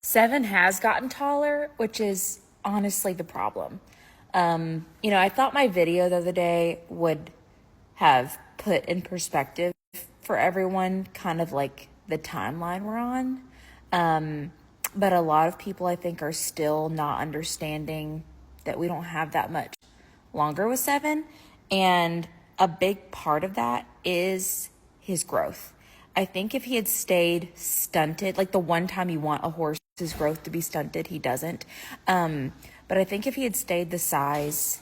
Seven has gotten taller, which is honestly the problem. I thought my video the other day would have put in perspective for everyone kind of like the timeline we're on. But a lot of people, I think, are still not understanding that we don't have that much longer with Seven. And a big part of that is his growth. I think if he had stayed stunted, like the one time you want a horse's growth to be stunted, he doesn't. But I think if he had stayed the size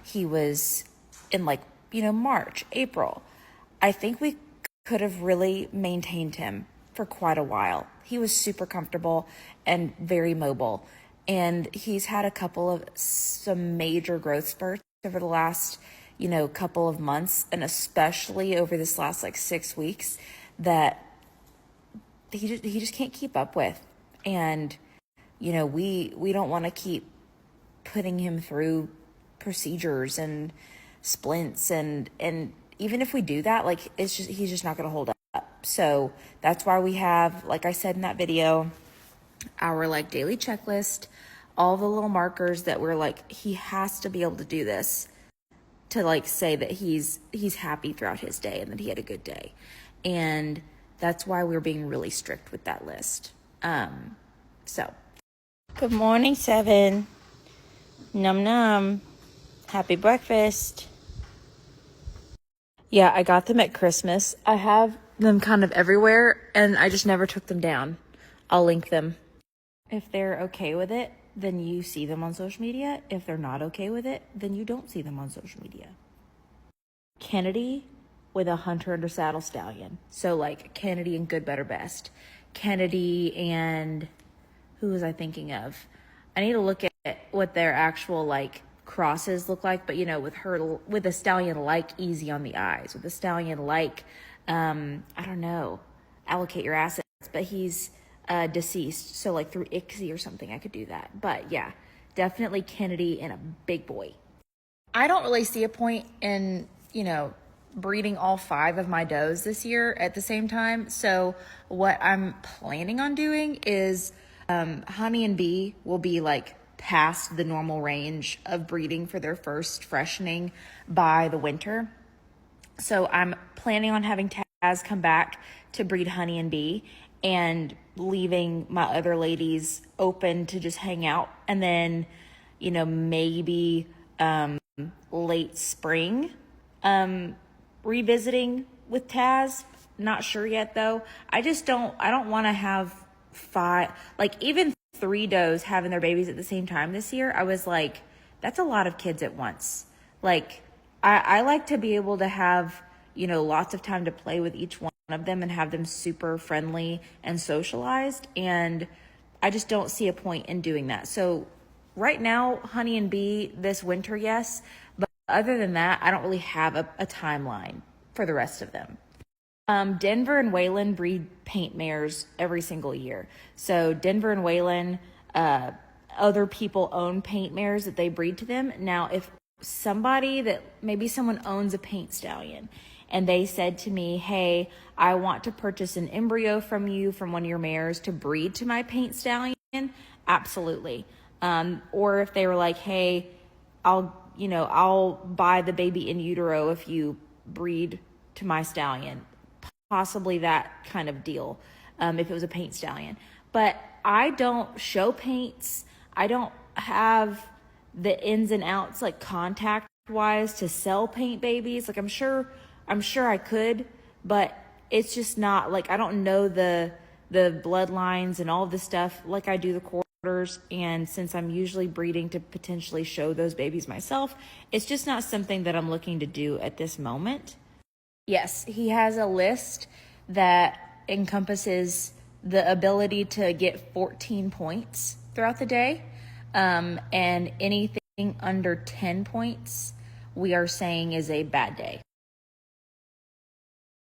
he was in, like, March, April, I think we could have really maintained him for quite a while. He was super comfortable and very mobile. And he's had some major growth spurts over the last, couple of months, and especially over this last 6 weeks that he just can't keep up with. And, we don't want to keep putting him through procedures and splints and even if we do that, he's just not going to hold up. So that's why we have, like I said in that video, our daily checklist, all the little markers that we're he has to be able to do this to say that he's happy throughout his day and that he had a good day. And that's why we're being really strict with that list. So good morning, Seven. Num num. Happy breakfast. Yeah, I got them at Christmas. I have them kind of everywhere, and I just never took them down. I'll link them. If they're okay with it, then you see them on social media. If they're not okay with it, then you don't see them on social media. Kennedy with a hunter under saddle stallion. So Kennedy and Good, Better, Best. Kennedy and who was I thinking of? I need to look at what their actual crosses look like, but with a stallion easy on the eyes, with a stallion I don't know, allocate your assets, but he's deceased, so through ICSI or something I could do that. But yeah, definitely Kennedy and a big boy. I don't really see a point in breeding all 5 of my does this year at the same time. So what I'm planning on doing is Honey and Bee will be past the normal range of breeding for their first freshening by the winter. So I'm planning on having Taz come back to breed Honey and Bee and leaving my other ladies open to just hang out. And then, maybe late spring, revisiting with Taz. Not sure yet though. I don't want to have 5, even 3 does having their babies at the same time this year. I was that's a lot of kids at once. I like to be able to have, lots of time to play with each one of them and have them super friendly and socialized. And I just don't see a point in doing that. So right now, Honey and Bee this winter, yes. But other than that, I don't really have a timeline for the rest of them. Denver and Waylon breed paint mares every single year. So Denver and Waylon, other people own paint mares that they breed to them. Now, if someone owns a paint stallion and they said to me, hey, I want to purchase an embryo from you from one of your mares to breed to my paint stallion, absolutely. Or if they were hey, I'll buy the baby in utero if you breed to my stallion. Possibly that kind of deal, if it was a paint stallion. But I don't show paints. I don't have the ins and outs contact wise to sell paint babies. I'm sure I could, but it's just not I don't know the bloodlines and all the stuff I do the quarters. And since I'm usually breeding to potentially show those babies myself, it's just not something that I'm looking to do at this moment. Yes, he has a list that encompasses the ability to get 14 points throughout the day. And anything under 10 points, we are saying is a bad day.